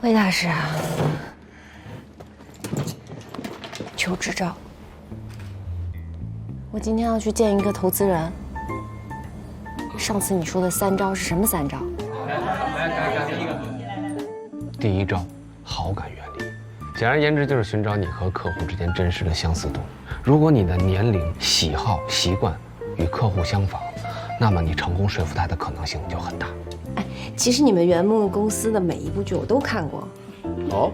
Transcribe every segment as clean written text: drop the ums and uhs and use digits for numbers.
魏大师啊，求支招。我今天要去见一个投资人。上次你说的3招是什么3招？第一招，好感原理，简而言之就是寻找你和客户之间真实的相似度。如果你的年龄、喜好、习惯与客户相仿，那么你成功说服他的可能性就很大。哎，其实你们圆梦公司的每一部剧我都看过。哦，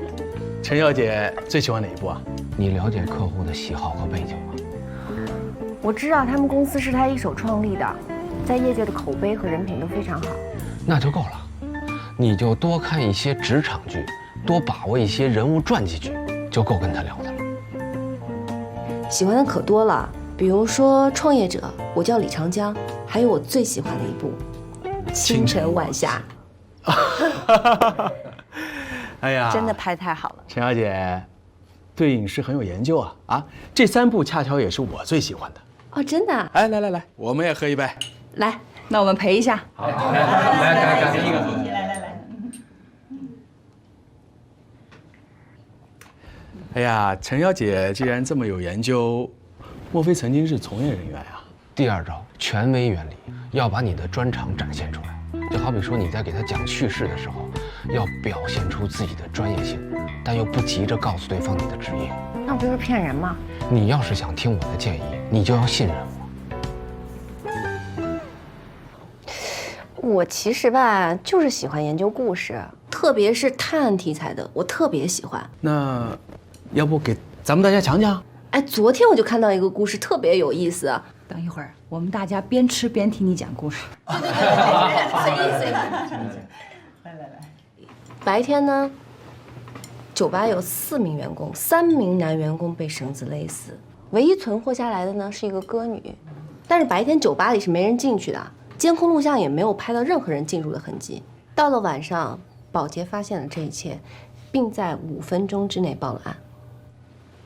陈小姐最喜欢哪一部啊？你了解客户的喜好和背景吗？我知道他们公司是他一手创立的，在业界的口碑和人品都非常好。那就够了，你就多看一些职场剧，多把握一些人物传记剧，就够跟他聊的了。喜欢的可多了，比如说《创业者》，我叫李长江，还有我最喜欢的一部《清晨晚霞》。哎呀，真的拍太好了。陈小姐对影视很有研究啊！这3部恰巧也是我最喜欢的。哦，真的？哎，来，我们也喝一杯。来，那我们陪一下。好，来，第一个。来。哎呀，陈小姐既然这么有研究，莫非曾经是从业人员啊？第二招，权威原理，要把你的专长展现出来。就好比说你在给他讲叙事的时候，要表现出自己的专业性，但又不急着告诉对方你的职业。那不就是骗人吗？你要是想听我的建议，你就要信任我。我其实吧，就是喜欢研究故事，特别是探案题材的，我特别喜欢。那，要不给咱们大家讲讲？哎，昨天我就看到一个故事，特别有意思。等一会儿，我们大家边吃边听你讲故事。随意。来。白天呢，酒吧有4名员工，3名男员工被绳子勒死，唯一存活下来的呢是一个歌女。但是白天酒吧里是没人进去的，监控录像也没有拍到任何人进入的痕迹。到了晚上，保洁发现了这一切，并在5分钟之内报了案。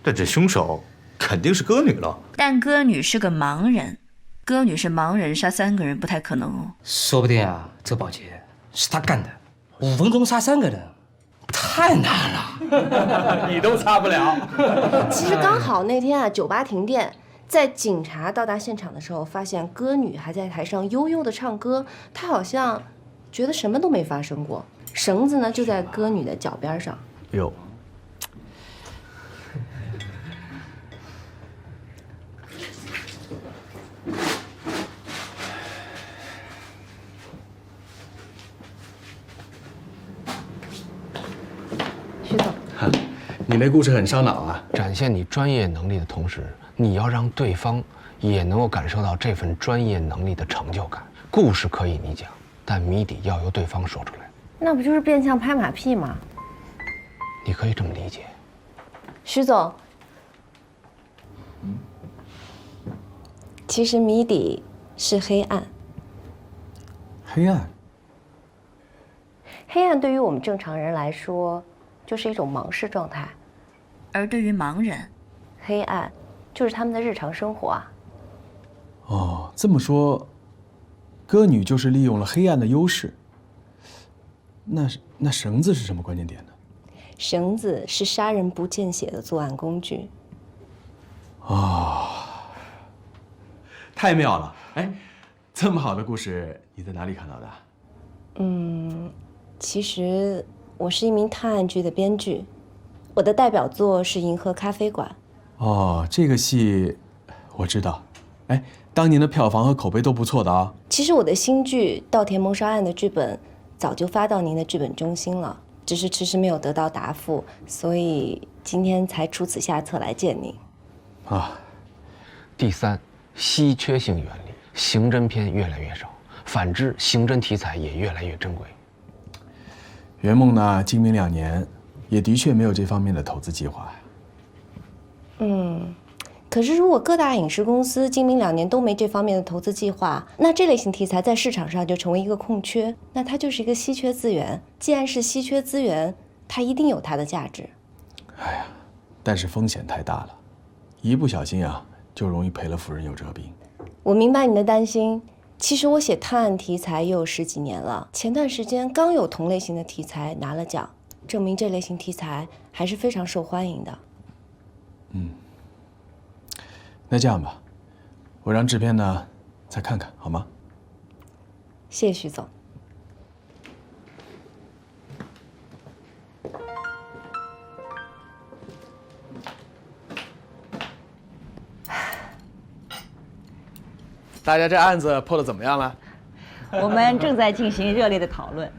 但这凶手肯定是歌女了。但歌女是个盲人，歌女是盲人，杀3个人不太可能哦。说不定啊，这保洁是他干的，5分钟杀3个人，太难了。你都擦不了。其实刚好那天啊，酒吧停电，在警察到达现场的时候，发现歌女还在台上悠悠的唱歌，她好像觉得什么都没发生过。绳子呢就在歌女的脚边上。哟。徐总，你那故事很烧脑啊！展现你专业能力的同时，你要让对方也能够感受到这份专业能力的成就感。故事可以你讲，但谜底要由对方说出来。那不就是变相拍马屁吗？你可以这么理解。徐总，其实谜底是黑暗。黑暗。黑暗对于我们正常人来说，就是一种盲视状态，而对于盲人，黑暗就是他们的日常生活啊。哦，这么说，歌女就是利用了黑暗的优势。那绳子是什么关键点呢？绳子是杀人不见血的作案工具。哦，太妙了！哎，这么好的故事，你在哪里看到的？其实我是一名探案剧的编剧，我的代表作是《银河咖啡馆》。哦，这个戏我知道。哎，当年的票房和口碑都不错的啊。其实我的新剧《稻田谋杀案》的剧本早就发到您的剧本中心了，只是迟迟没有得到答复，所以今天才出此下策来见您。啊。第3，稀缺性原理，刑侦片越来越少，反之，刑侦题材也越来越珍贵。圆梦呢，今明2年，也的确没有这方面的投资计划。可是如果各大影视公司今明2年都没这方面的投资计划，那这类型题材在市场上就成为一个空缺，那它就是一个稀缺资源。既然是稀缺资源，它一定有它的价值。哎呀，但是风险太大了，一不小心啊，就容易赔了夫人又折兵。我明白你的担心。其实我写探案题材也有10几年了，前段时间刚有同类型的题材拿了奖，证明这类型题材还是非常受欢迎的。那这样吧，我让制片呢再看看，好吗？谢谢徐总。大家这案子破得怎么样了？我们正在进行热烈的讨论，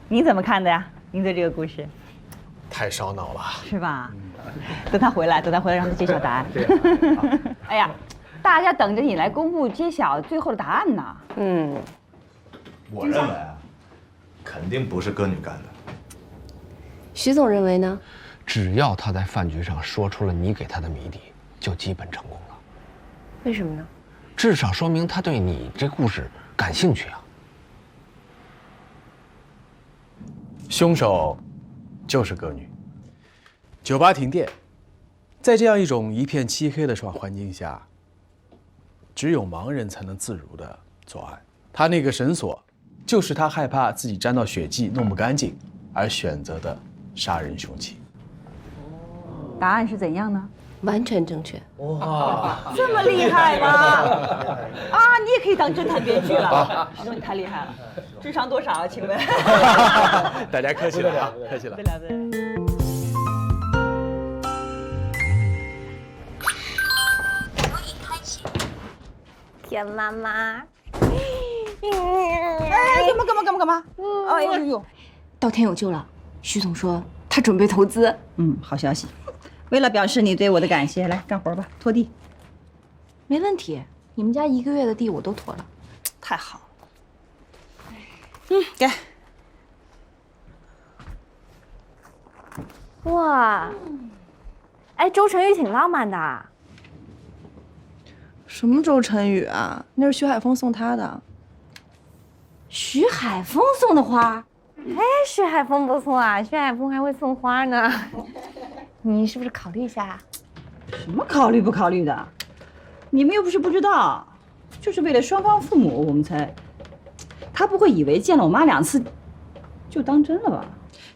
您怎么看的呀？您对这个故事太烧脑了。是吧？等他回来让他揭晓答案。哎呀，大家等着你来公布揭晓最后的答案呢。我认为啊，肯定不是歌女干的。徐总认为呢？只要他在饭局上说出了你给他的谜底，就基本成功了。为什么呢？至少说明他对你这故事感兴趣啊。凶手就是歌女。酒吧停电，在这样一种一片漆黑的环境下，只有盲人才能自如地作案。他那个绳索，就是他害怕自己沾到血迹弄不干净而选择的杀人凶器。答案是怎样呢？完全正确。这么厉害吗？啊，你也可以当侦探编剧了。徐总，你太厉害了，智商多少啊？请问？大家客气了啊，客气了。对了对了。田妈妈，哎，干嘛？哎呦，稻田有救了。徐总说他准备投资。好消息。为了表示你对我的感谢，来干活吧，拖地。没问题，你们家1个月的地我都拖了。太好了。给。哇，哎，周晨宇挺浪漫的。什么周晨宇啊？那是徐海峰送他的。徐海峰送的花？哎，徐海峰不错啊，徐海峰还会送花呢。你是不是考虑一下？什么考虑不考虑的？你们又不是不知道，就是为了双方父母，我们才。他不会以为见了我妈2次就当真了吧？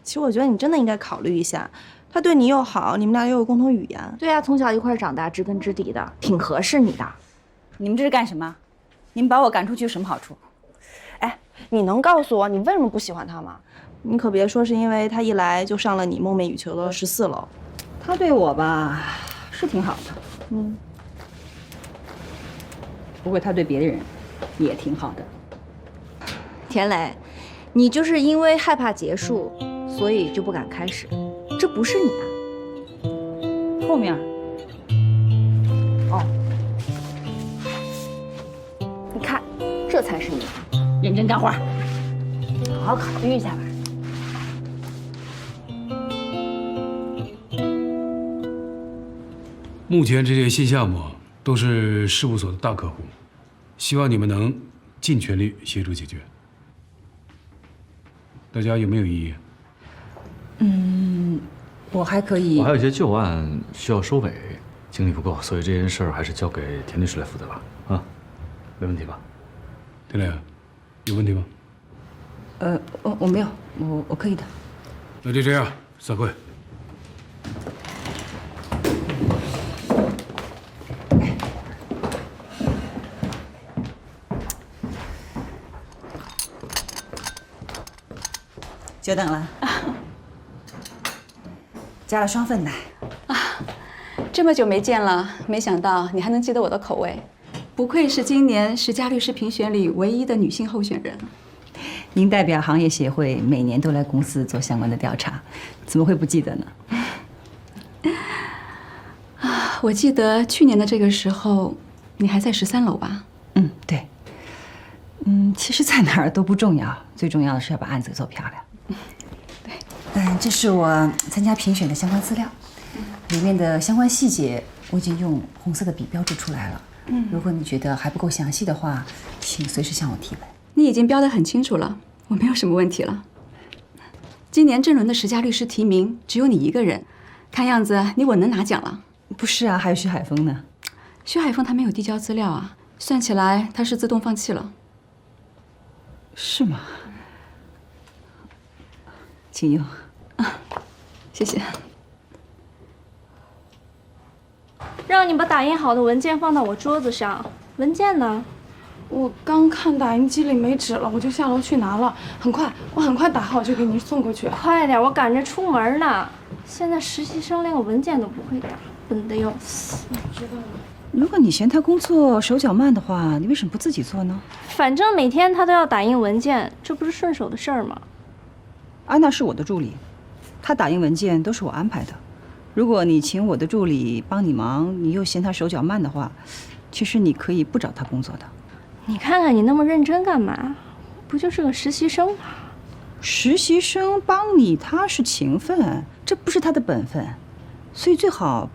其实我觉得你真的应该考虑一下，他对你又好，你们俩又有共同语言。对呀，从小一块长大，知根知底的，挺合适你的。你们这是干什么？你们把我赶出去有什么好处？哎，你能告诉我你为什么不喜欢他吗？你可别说是因为他一来就上了你梦寐以求的14楼。他对我吧是挺好的，不过他对别人也挺好的。田磊，你就是因为害怕结束，所以就不敢开始，这不是你啊。后面哦，你看，这才是你。认真干活，好好考虑一下吧。目前这些新项目都是事务所的大客户，希望你们能尽全力协助解决。大家有没有异议？我还可以。我还有一些旧案需要收尾，精力不够，所以这件事儿还是交给田律师来负责吧。啊，没问题吧？田磊，有问题吗？我没有，我可以的。那就这样，散会。久等了，加了双份奶。这么久没见了，没想到你还能记得我的口味，不愧是今年10佳律师评选里唯一的女性候选人。您代表行业协会，每年都来公司做相关的调查，怎么会不记得呢？我记得去年的这个时候，你还在13楼吧？对。其实在哪儿都不重要，最重要的是要把案子做漂亮。这是我参加评选的相关资料，里面的相关细节我已经用红色的笔标注出来了。如果你觉得还不够详细的话，请随时向我提问。你已经标得很清楚了，我没有什么问题了。今年正轮的10佳律师提名只有你一个人，看样子你稳能拿奖了。不是啊，还有徐海峰呢。徐海峰他没有递交资料啊，算起来他是自动放弃了。是吗？请用。谢谢。让你把打印好的文件放到我桌子上。文件呢？我刚看打印机里没纸了，我就下楼去拿了。我很快打好就给您送过去。快点，我赶着出门呢。现在实习生连个文件都不会打，笨得要死。知道了。如果你嫌他工作手脚慢的话，你为什么不自己做呢？反正每天他都要打印文件，这不是顺手的事儿吗？安娜是我的助理，她打印文件都是我安排的。如果你请我的助理帮你忙，你又嫌他手脚慢的话，其实你可以不找他工作的。你看看你那么认真干嘛？不就是个实习生吗？实习生帮你，他是情分，这不是他的本分，所以最好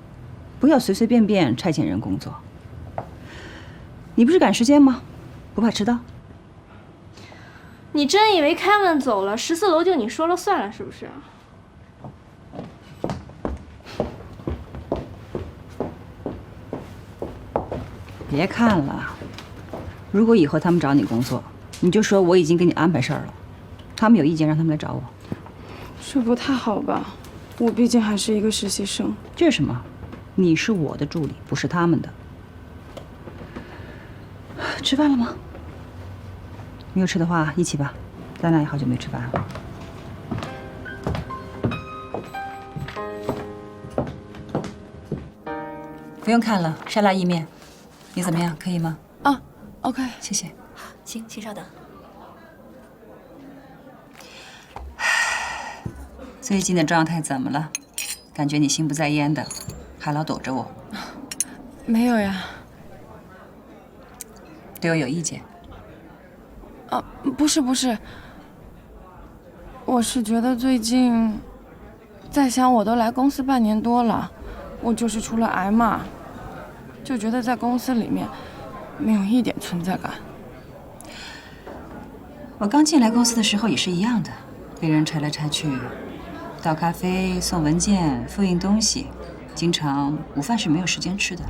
不要随随便便差遣人工作。你不是赶时间吗？不怕迟到？你真以为凯文走了14楼就你说了算了是不是？别看了，如果以后他们找你工作，你就说我已经给你安排事儿了，他们有意见让他们来找我。这不太好吧？我毕竟还是一个实习生。这是什么？你是我的助理，不是他们的。吃饭了吗？没有吃的话，一起吧，咱俩也好久没吃饭了。不用看了，沙拉意面，你怎么样？可以吗？啊 ，OK， 谢谢。行，请稍等。最近的状态怎么了？感觉你心不在焉的，还老躲着我。没有呀。对我有意见？啊，不是，我是觉得最近，在想我都来公司半年多了，我就是除了挨骂，就觉得在公司里面没有一点存在感。我刚进来公司的时候也是一样的，被人拆来拆去，倒咖啡、送文件、复印东西，经常午饭是没有时间吃的。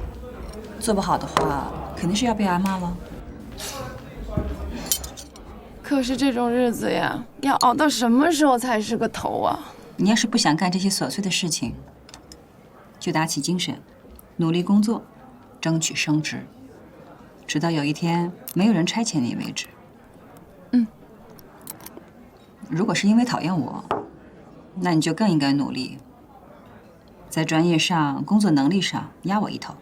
做不好的话，肯定是要被挨骂了。可是这种日子呀，要熬到什么时候才是个头啊？你要是不想干这些琐碎的事情，就打起精神，努力工作，争取升职，直到有一天没有人差遣你为止。如果是因为讨厌我，那你就更应该努力，在专业上、工作能力上压我一头，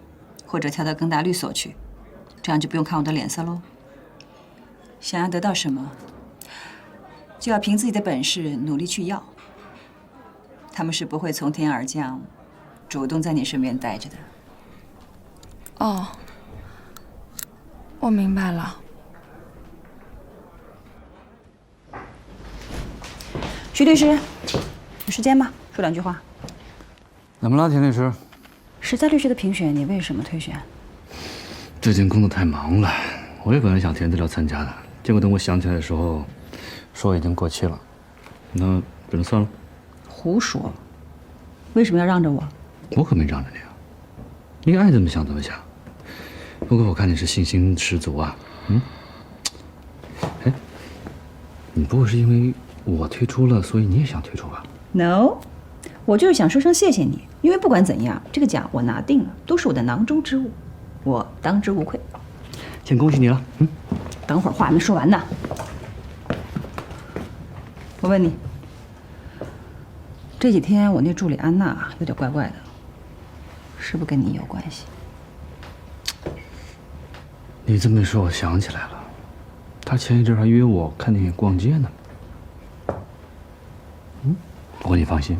或者跳到更大律所去，这样就不用看我的脸色喽。想要得到什么，就要凭自己的本事努力去要。他们是不会从天而降，主动在你身边待着的。哦，我明白了。徐律师，有时间吗？说两句话。怎么了，田律师？实在律师的评选，你为什么退选？最近工作太忙了，我也本来想填资料参加的，结果等我想起来的时候，说已经过期了，那只能算了。胡说！为什么要让着我？我可没让着你啊，你爱怎么想怎么想。不过我看你是信心十足啊，哎，你不会是因为我退出了，所以你也想退出吧 ？No， 我就是想说声谢谢你，因为不管怎样，这个奖我拿定了，都是我的囊中之物，我当之无愧。先恭喜你了。等会儿话还没说完呢。我问你，这几天我那助理安娜有点怪怪的，是不是跟你有关系？你这么一说，我想起来了，她前一阵还约我看电影、逛街呢。不过你放心，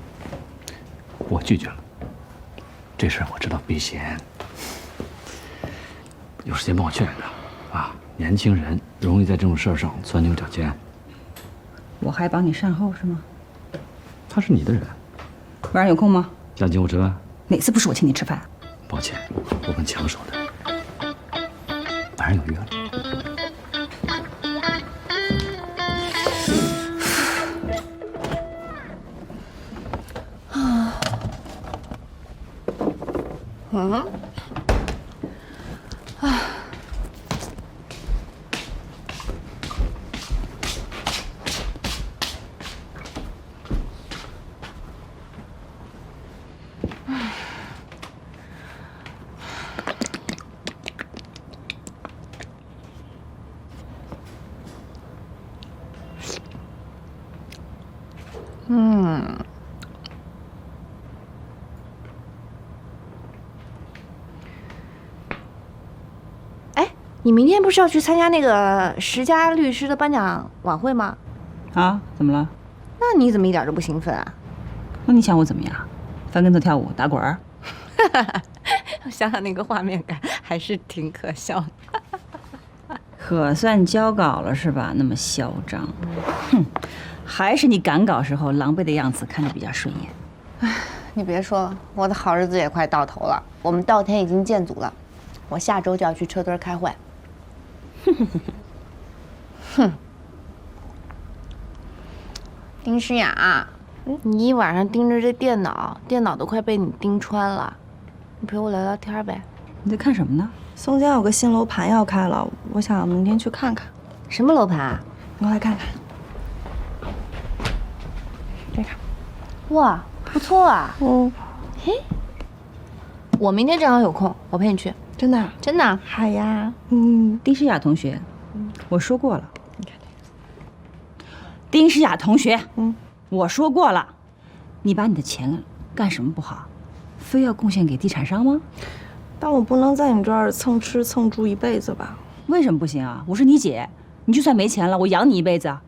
我拒绝了。这事儿我知道避嫌，有时间帮我劝劝他啊。年轻人容易在这种事儿上钻牛角尖。我还帮你善后是吗？他是你的人。晚上有空吗？想请我吃饭？哪次不是我请你吃饭？抱歉，我很抢手的。晚上有约了。哎，你明天不是要去参加那个10佳律师的颁奖晚会吗？啊？怎么了？那你怎么一点都不兴奋啊？那你想我怎么样？翻跟头跳舞打滚儿？想想那个画面感，还是挺可笑的。可算交稿了是吧？那么嚣张，哼，还是你赶稿时候狼狈的样子看着比较顺眼。唉，你别说了，我的好日子也快到头了。我们稻田已经建组了，我下周就要去车墩开会。哼，丁诗雅，你一晚上盯着这电脑，电脑都快被你盯穿了。你陪我聊聊天呗。你在看什么呢？松江有个新楼盘要开了，我想明天去看看。什么楼盘啊？你过来看看。这个，哇，不错啊。嘿，我明天正好有空，我陪你去。真的？真的？好呀。丁诗雅同学，我说过了。你看这个。丁诗雅同学，我说过了，你把你的钱干什么不好？非要贡献给地产商吗？但我不能在你这儿蹭吃蹭住一辈子吧？为什么不行啊？我是你姐，你就算没钱了，我养你一辈子啊！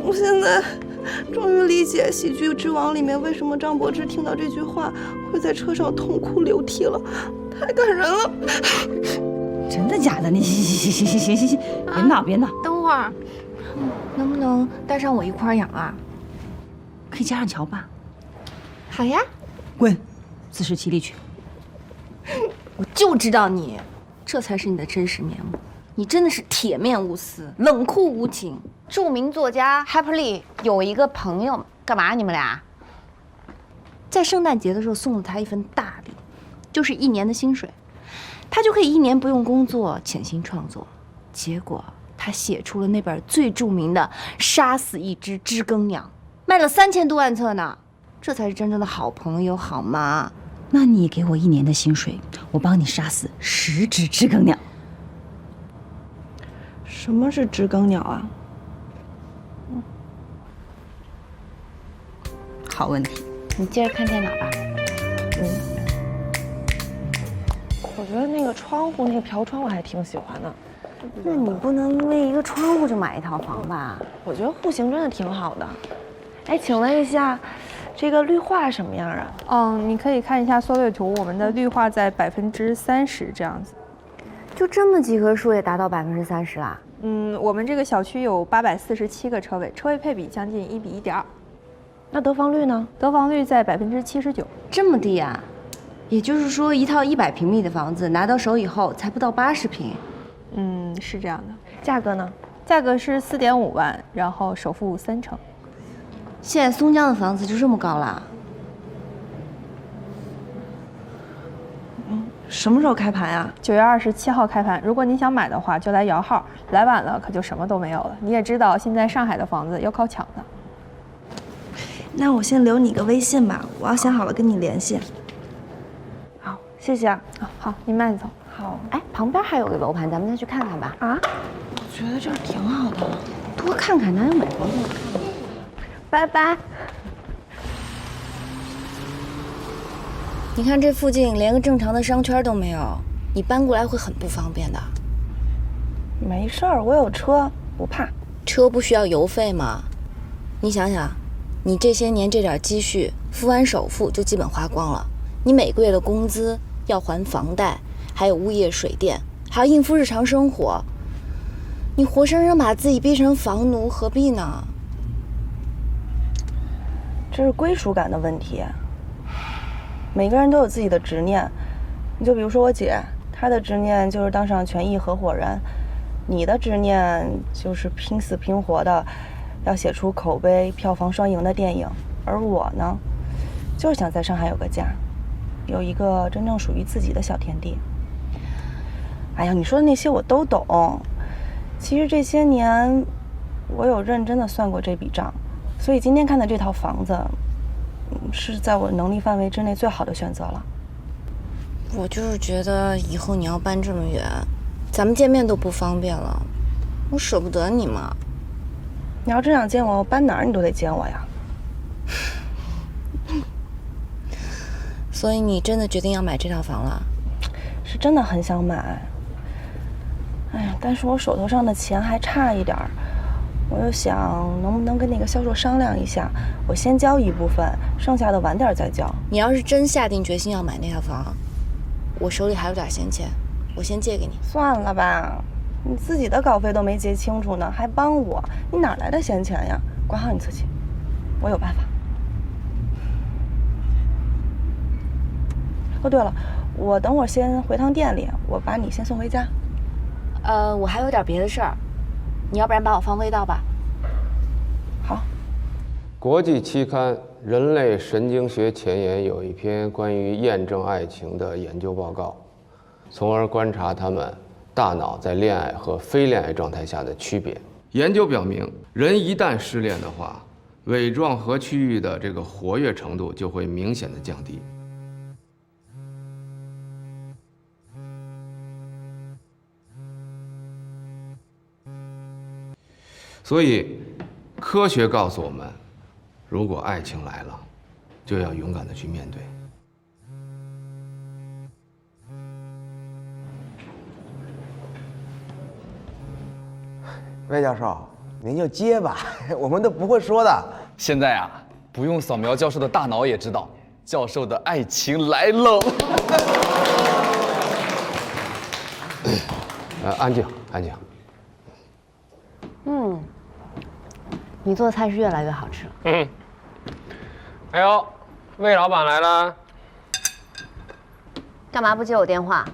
我现在终于理解《喜剧之王》里面为什么张柏芝听到这句话会在车上痛哭流涕了，太感人了。真的假的？你行，别闹别闹。等会儿，能不能带上我一块儿养啊？可以加上乔爸。好呀。滚，自食其力去。我就知道你，这才是你的真实面目。你真的是铁面无私，冷酷无情。著名作家 Harper Lee 有一个朋友，干嘛你们俩？在圣诞节的时候送了他一份大礼，就是1年的薪水，他就可以1年不用工作，潜心创作。结果他写出了那本最著名的《杀死一只知更鸟》，卖了3000多万册呢。这才是真正的好朋友，好吗？那你给我1年的薪水，我帮你杀死10只知更鸟。什么是知更鸟啊？好问题，你接着看电脑吧。我觉得那个窗户那个飘窗我还挺喜欢的。那你不能因为一个窗户就买一套房吧？我觉得户型真的挺好的。哎，请问一下，这个绿化什么样啊？你可以看一下缩略图，我们的绿化在30%这样子。就这么几棵树也达到30%啦？我们这个小区有847个车位，车位配比将近1比1.2。那得房率呢？得房率在79%。这么低啊？也就是说，一套100平米的房子拿到手以后才不到80平。是这样的。价格呢？价格是4.5万，然后首付3成。现在松江的房子就这么高啦？什么时候开盘呀？9月27号开盘。如果你想买的话，就来摇号，来晚了可就什么都没有了。你也知道，现在上海的房子要靠抢的。那我先留你个微信吧，我要想好了跟你联系。好，谢谢啊。好，你慢走。好。哎，旁边还有个楼盘，咱们再去看看吧。啊？我觉得这儿挺好的，多看看，哪有买房子看的？拜拜。你看这附近连个正常的商圈都没有，你搬过来会很不方便的。没事儿，我有车，不怕。车不需要油费吗？你想想，你这些年这点积蓄，付完首付就基本花光了。你每个月的工资要还房贷，还有物业水电，还要应付日常生活。你活生生把自己逼成房奴，何必呢？这是归属感的问题。每个人都有自己的执念，你就比如说我姐，她的执念就是当上权益合伙人，你的执念就是拼死拼活的要写出口碑、票房双赢的电影，而我呢，就是想在上海有个家，有一个真正属于自己的小天地。哎呀，你说的那些我都懂，其实这些年我有认真的算过这笔账，所以今天看的这套房子是在我能力范围之内最好的选择了。我就是觉得以后你要搬这么远，咱们见面都不方便了，我舍不得你嘛。你要真想见我，我搬哪儿你都得见我呀。所以你真的决定要买这套房了？是真的很想买。哎呀，但是我手头上的钱还差一点儿，我又想能不能跟那个销售商量一下，我先交一部分，剩下的晚点再交。你要是真下定决心要买那套房，我手里还有点闲钱，我先借给你。算了吧，你自己的稿费都没结清楚呢，还帮我，你哪来的闲钱呀？管好你自己，我有办法。哦，对了，我等会儿先回趟店里，我把你先送回家。我还有点别的事儿，你要不然把我放味道吧。好。国际期刊《人类神经学前沿》有一篇关于验证爱情的研究报告，从而观察他们大脑在恋爱和非恋爱状态下的区别。研究表明，人一旦失恋的话，尾状核区域的这个活跃程度就会明显的降低。所以，科学告诉我们，如果爱情来了，就要勇敢的去面对。魏教授，您就接吧，我们都不会说的。现在啊，不用扫描教授的大脑也知道，教授的爱情来了。安静，安静。你做的菜是越来越好吃了。哎呦，魏老板来了。干嘛不接我电话？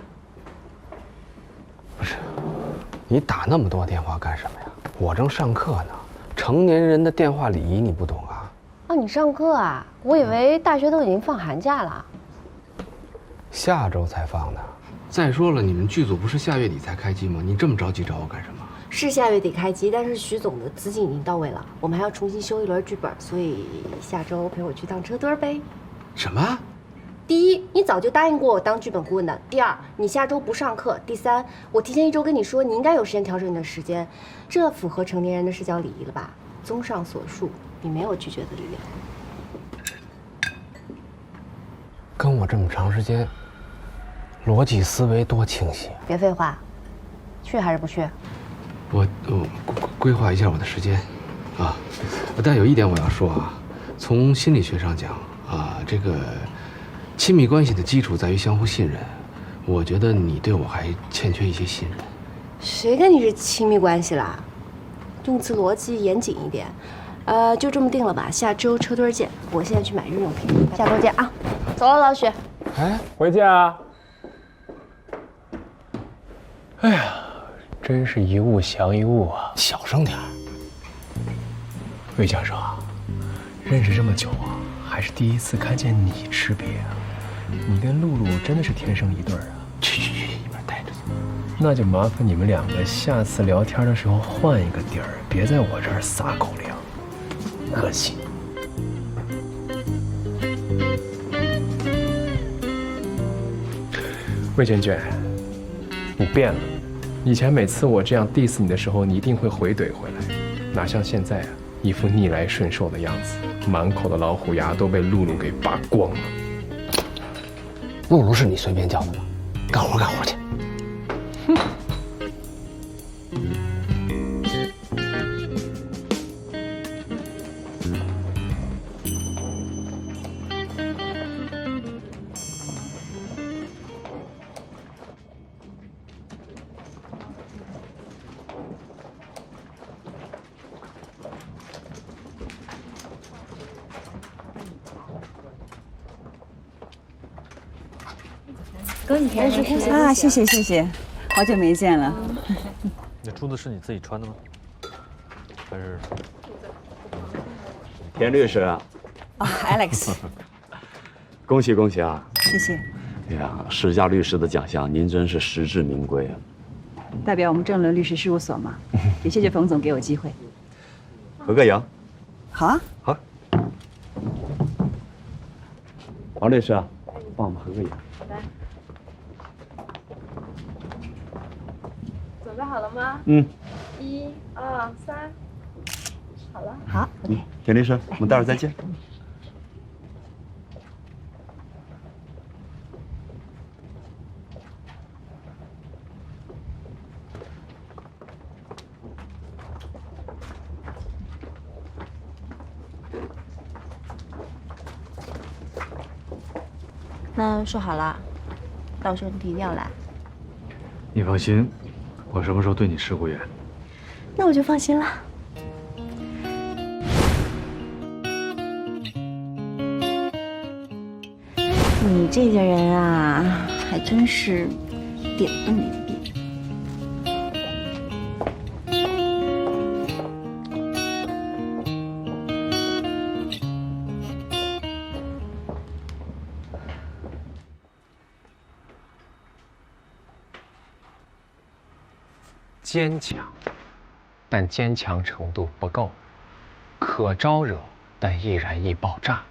你打那么多电话干什么呀？我正上课呢，成年人的电话礼仪你不懂啊？哦，你上课啊？我以为大学都已经放寒假了。下周才放呢。再说了，你们剧组不是下月底才开机吗？你这么着急找我干什么？是下月底开机，但是徐总的资金已经到位了，我们还要重新修一轮剧本，所以下周陪我去当车墩呗。什么？第一，你早就答应过我当剧本顾问的；第二，你下周不上课；第三，我提前1周跟你说，你应该有时间调整你的时间，这符合成年人的社交礼仪了吧？综上所述，你没有拒绝的理由。跟我这么长时间，逻辑思维多清晰。别废话，去还是不去？我规划一下我的时间，啊，但有一点我要说啊，从心理学上讲啊，这个亲密关系的基础在于相互信任，我觉得你对我还欠缺一些信任。谁跟你是亲密关系啦？用词逻辑严谨一点。就这么定了吧，下周车墩见。我现在去买日用品，下周见啊！走了，老许。哎，回见啊！哎呀。真是一物降一物啊！小声点儿。魏教授啊，认识这么久啊，还是第一次看见你吃瘪啊！你跟露露真的是天生一对儿啊！去，一边待着。那就麻烦你们两个下次聊天的时候换一个地儿，别在我这儿撒狗粮，恶心。魏娟娟，你变了。以前每次我这样 diss 你的时候，你一定会回怼回来，哪像现在啊，一副逆来顺受的样子，满口的老虎牙都被露露给拔光了。露露是你随便叫的吗？干活干活去。哼。哥，你认识啊？谢谢谢谢，好久没见了。那珠子是你自己穿的吗？还是？田律师啊。Alex。恭喜恭喜啊！谢谢。哎呀，史家律师的奖项，您真是实至名归啊！代表我们正伦律师事务所嘛，也谢谢冯总给我机会。合个影。好啊。好。王律师啊，帮我们合个影。备好了吗？嗯。 1、2、3，好了。好，OK。田律师，我们待会儿再见。那说好了，到时候你一定要来。你放心，我什么时候对你世故远？那我就放心了。你这个人啊，还真是点都没点。坚强，但坚强程度不够；可招惹，但易燃易爆炸。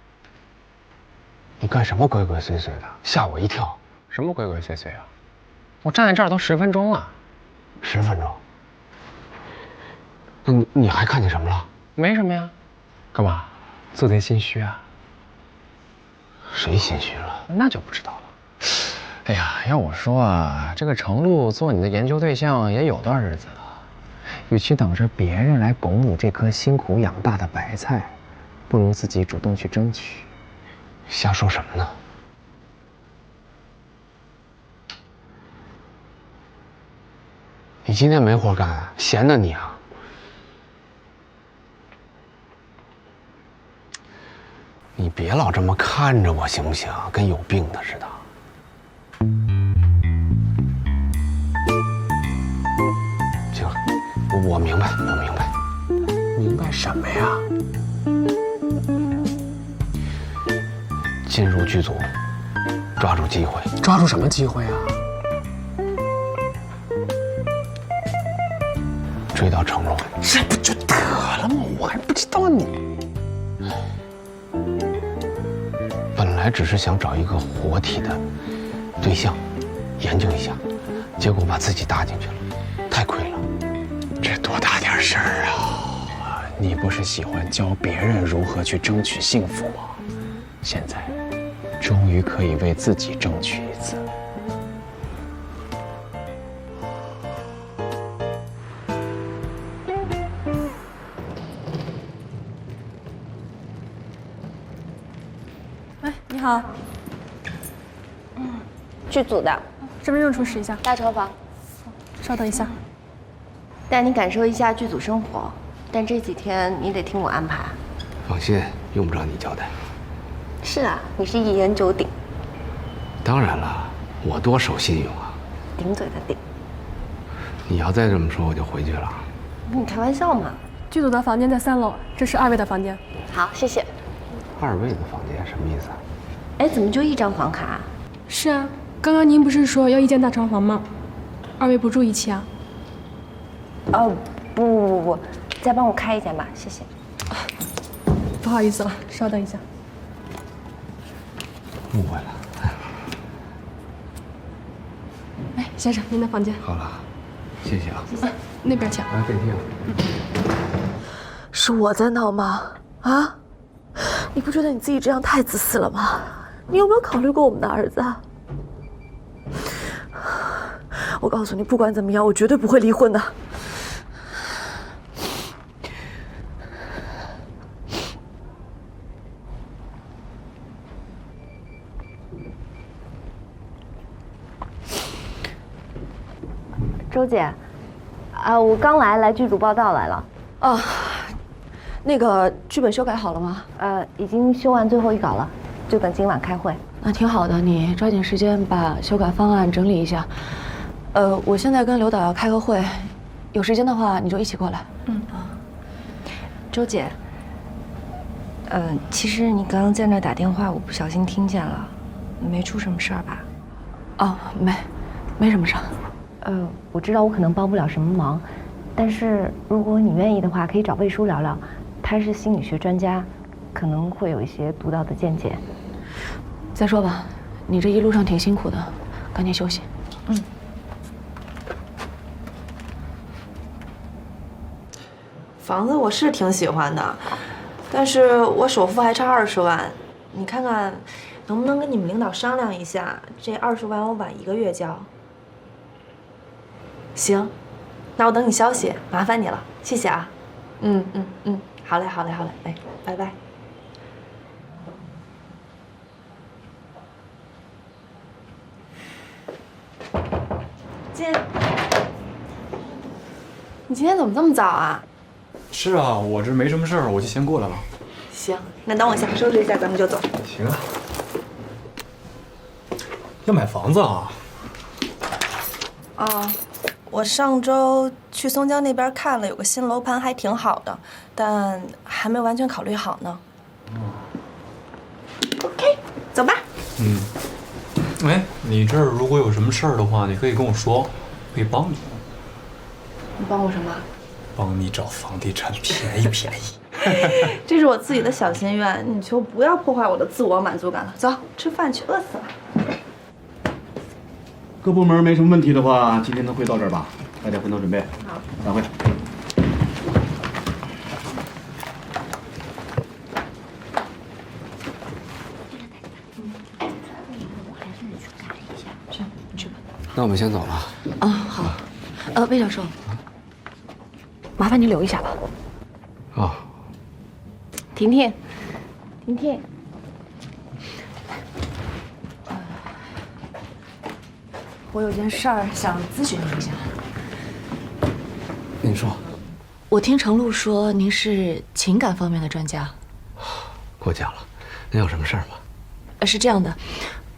你干什么鬼鬼祟祟的？吓我一跳！什么鬼鬼祟祟啊？我站在这儿都10分钟了。10分钟？那你还看见什么了？没什么呀。干嘛？做贼心虚啊？谁心虚了？那就不知道了。哎呀，要我说啊，这个程璐做你的研究对象也有段日子了，与其等着别人来拱你这颗辛苦养大的白菜，不如自己主动去争取。瞎说什么呢？你今天没活干，闲的你啊？你别老这么看着我行不行？跟有病的似的。行了，我明白，我明白，明白什么呀？进入剧组，抓住机会，抓住什么机会啊？追到程璐，这不就得了吗？我还不知道你。本来只是想找一个活体的对象，研究一下，结果把自己搭进去了，太亏了。这多大点事儿啊！你不是喜欢教别人如何去争取幸福吗？现在，终于可以为自己争取一次。哎，你好。剧组的，身份证出示一下。大床房。稍等一下。带你感受一下剧组生活，但这几天你得听我安排。放心，用不着你交代。是啊，你是一言九鼎。当然了，我多守信用啊。顶嘴的顶。你要再这么说，我就回去了。你开玩笑嘛。剧组的房间在3楼，这是2位的房间。好，谢谢。2位的房间什么意思啊？哎，怎么就1张房卡？是啊，刚刚您不是说要1间大床房吗？2位不住一起啊？哦，不，再帮我开1间吧，谢谢。不好意思了，稍等一下。误会了。哎，先生，您的房间。好了，谢谢啊。谢谢。那边请。来，电梯了。是我在闹吗？啊？你不觉得你自己这样太自私了吗？你有没有考虑过我们的儿子啊？我告诉你，不管怎么样，我绝对不会离婚的。周姐，我刚来剧组报道来了。啊，那个剧本修改好了吗？已经修完最后一稿了，就等今晚开会。那挺好的，你抓紧时间把修改方案整理一下。我现在跟刘导要开个会，有时间的话你就一起过来。周姐，其实你刚刚在那打电话，我不小心听见了，没出什么事儿吧？哦，没什么事。我知道我可能帮不了什么忙，但是如果你愿意的话，可以找魏叔聊聊，他是心理学专家，可能会有一些独到的见解。再说吧，你这一路上挺辛苦的，赶紧休息。房子我是挺喜欢的，但是我首付还差20万，你看看能不能跟你们领导商量一下，这20万我晚1个月交。行，那我等你消息，麻烦你了，谢谢啊。好嘞，哎，拜拜。进。你今天怎么这么早啊？是啊，我这没什么事儿，我就先过来了。行，那等我下收拾一下，咱们就走。行啊。要买房子啊？啊，我上周去松江那边看了，有个新楼盘还挺好的，但还没完全考虑好呢。OK， 走吧。哎，你这儿如果有什么事儿的话，你可以跟我说，可以帮你。你帮我什么？帮你找房地产便宜便宜。这是我自己的小心愿，你就不要破坏我的自我满足感了。走，吃饭去，饿死了。各部门没什么问题的话，今天的会到这儿吧，大家分头准备。好，散会。那我们先走了。啊，好。魏教授，麻烦你留一下吧。哦。婷婷，我有件事儿想咨询您一下。您说。我听程璐说您是情感方面的专家。过奖了。您有什么事儿吗？是这样的，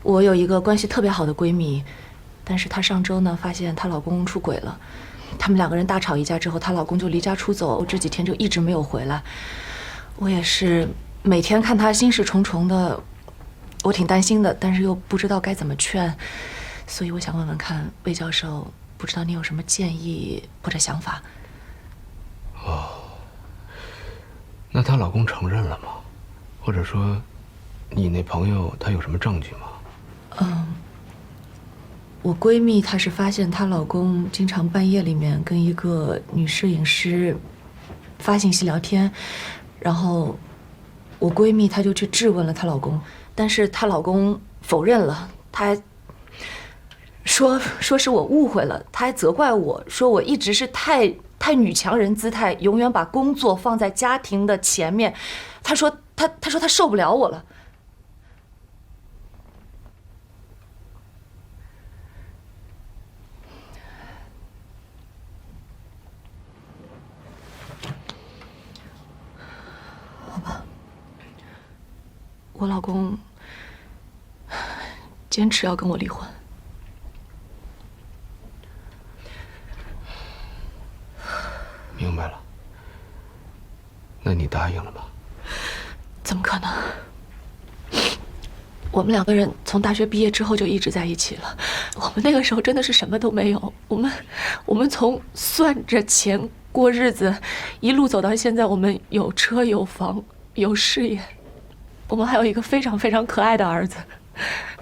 我有一个关系特别好的闺蜜，但是她上周呢发现她老公出轨了，他们2个人大吵一架之后，她老公就离家出走，这几天就一直没有回来。我也是每天看她心事重重的，我挺担心的，但是又不知道该怎么劝，所以我想问问看魏教授，不知道您有什么建议或者想法？哦，那她老公承认了吗？或者说，你那朋友她有什么证据吗？我闺蜜她是发现她老公经常半夜里面跟一个女摄影师发信息聊天，然后我闺蜜她就去质问了她老公，但是她老公否认了，她还说是我误会了，她还责怪我说我一直是太女强人姿态，永远把工作放在家庭的前面。她说她受不了我了。我老公坚持要跟我离婚。明白了。那你答应了吗？怎么可能？我们2个人从大学毕业之后就一直在一起了。我们那个时候真的是什么都没有，我们从算着钱过日子，一路走到现在，我们有车有房有事业。我们还有一个非常非常可爱的儿子。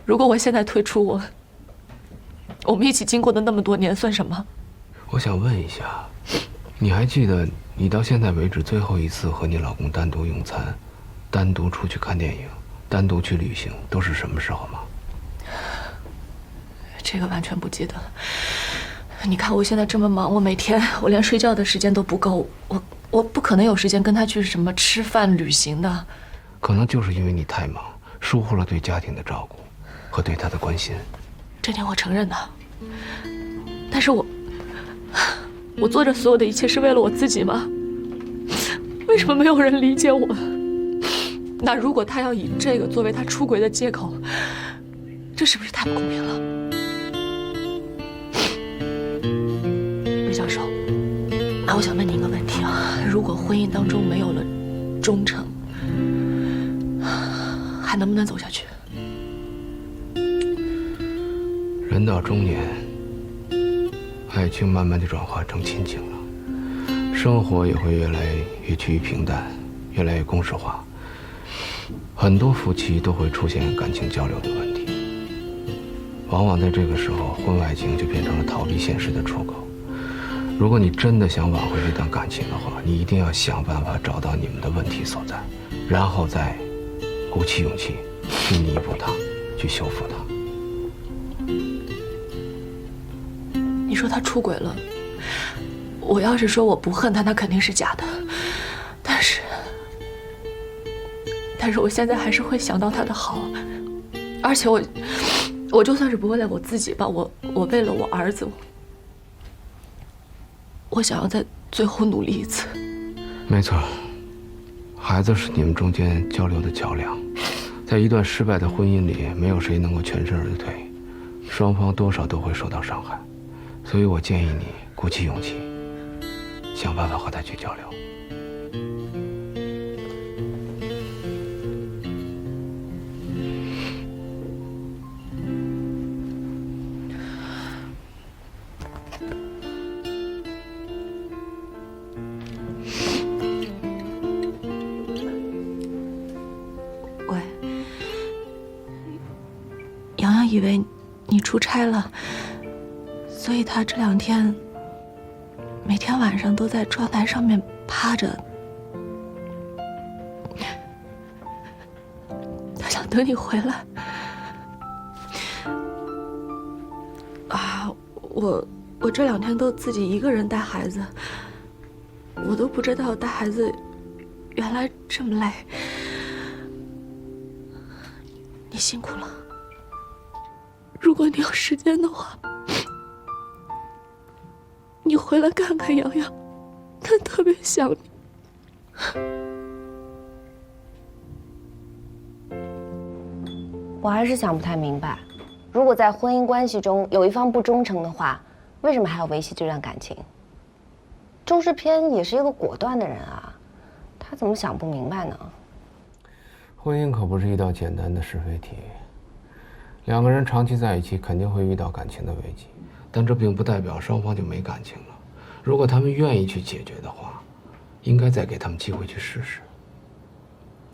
如果我现在退出，我们一起经过的那么多年算什么？我想问一下，你还记得你到现在为止最后一次和你老公单独用餐、单独出去看电影、单独去旅行都是什么时候吗？这个完全不记得了。你看我现在这么忙，我每天我连睡觉的时间都不够，我不可能有时间跟他去什么吃饭、旅行的。可能就是因为你太忙，疏忽了对家庭的照顾和对他的关心。这点我承认的，但是我做这所有的一切是为了我自己吗？为什么没有人理解我？那如果他要以这个作为他出轨的借口，这是不是太不公平了？魏教授，那我想问您一个问题啊，如果婚姻当中没有了忠诚，还能不能走下去？人到中年，爱情慢慢就转化成亲情了，生活也会越来越趋于平淡，越来越公式化。很多夫妻都会出现感情交流的问题，往往在这个时候，婚外情就变成了逃避现实的出口。如果你真的想挽回这段感情的话，你一定要想办法找到你们的问题所在，然后再鼓起勇气去弥补它，去修复它。你说他出轨了，我要是说我不恨他，那肯定是假的。但是我现在还是会想到他的好，而且我就算是不为了我自己吧，我为了我儿子，我想要在最后努力一次。没错，孩子是你们中间交流的桥梁，在一段失败的婚姻里，没有谁能够全身而退，双方多少都会受到伤害，所以我建议你鼓起勇气，想办法和他去交流。以为你出差了，所以他这2天每天晚上都在窗台上面趴着，他想等你回来。啊，我这2天都自己一个人带孩子，我都不知道带孩子原来这么累，你辛苦了。如果你有时间的话，你回来看看洋洋，他特别想你。我还是想不太明白，如果在婚姻关系中有一方不忠诚的话，为什么还要维系这段感情？周世偏也是一个果断的人啊，他怎么想不明白呢？婚姻可不是一道简单的是非题。2个人长期在一起，肯定会遇到感情的危机，但这并不代表双方就没感情了。如果他们愿意去解决的话，应该再给他们机会去试试。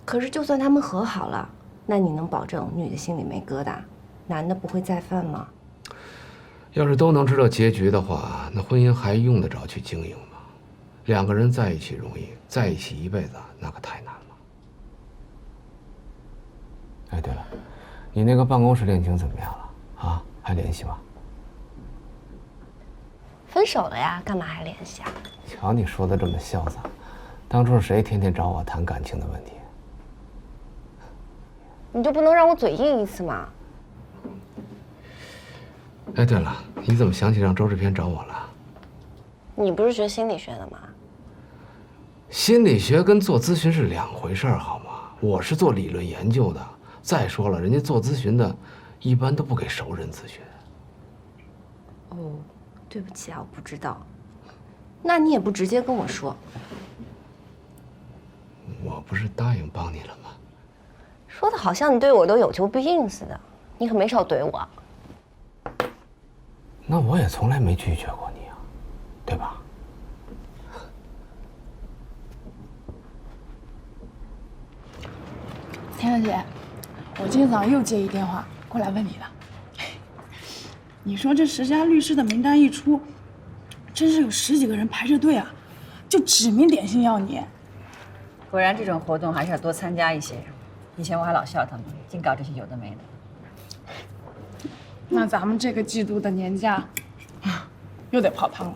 可是，就算他们和好了，那你能保证女的心里没疙瘩，男的不会再犯吗？要是都能知道结局的话，那婚姻还用得着去经营吗？2个人在一起容易，在一起一辈子那可太难了。哎，对了。你那个办公室恋情怎么样了？啊，还联系吗？分手了呀，干嘛还联系啊？瞧你说的这么潇洒，当初是谁天天找我谈感情的问题？你就不能让我嘴硬一次吗？哎，对了，你怎么想起让周志偏找我了？你不是学心理学的吗？心理学跟做咨询是2回事儿，好吗？我是做理论研究的。再说了，人家做咨询的，一般都不给熟人咨询。哦，对不起啊，我不知道。那你也不直接跟我说。我不是答应帮你了吗？说的好像你对我都有求必应似的，你可没少怼我。那我也从来没拒绝过你啊，对吧？田小姐。我今天早上又接一电话过来问你了，你说这10家律师的名单一出，真是有10几个人排着队啊，就指名点姓要你。果然这种活动还是要多参加一些。以前我还老笑他们，净搞这些有的没的。那咱们这个季度的年假又得泡汤了。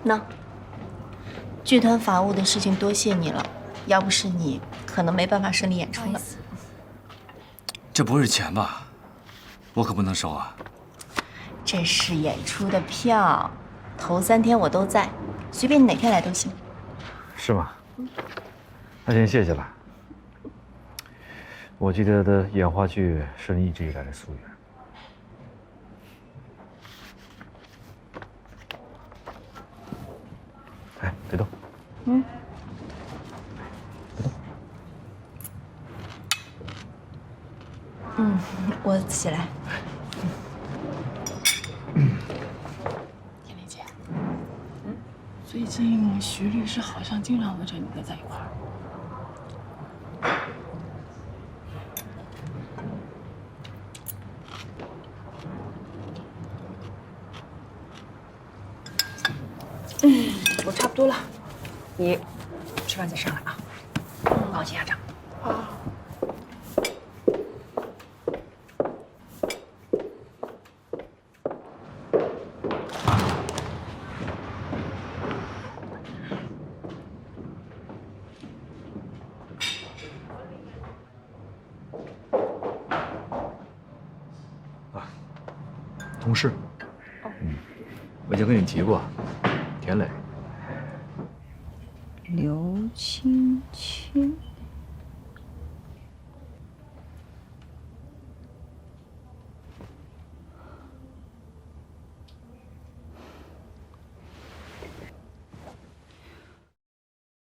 那剧团法务的事情多谢你了，要不是你，可能没办法顺利演出了。这不是钱吧？我可不能收啊！这是演出的票，头3天我都在，随便你哪天来都行。是吗？那先谢谢了。我记得的演话剧是你一直以来的夙愿。哎，别动。嗯。我起来。田丽姐，最近徐律师好像经常和这女的在一块儿。我差不多了，你吃饭再上来啊，帮我记下账。好。同事，我以前跟你提过，田磊。刘青青。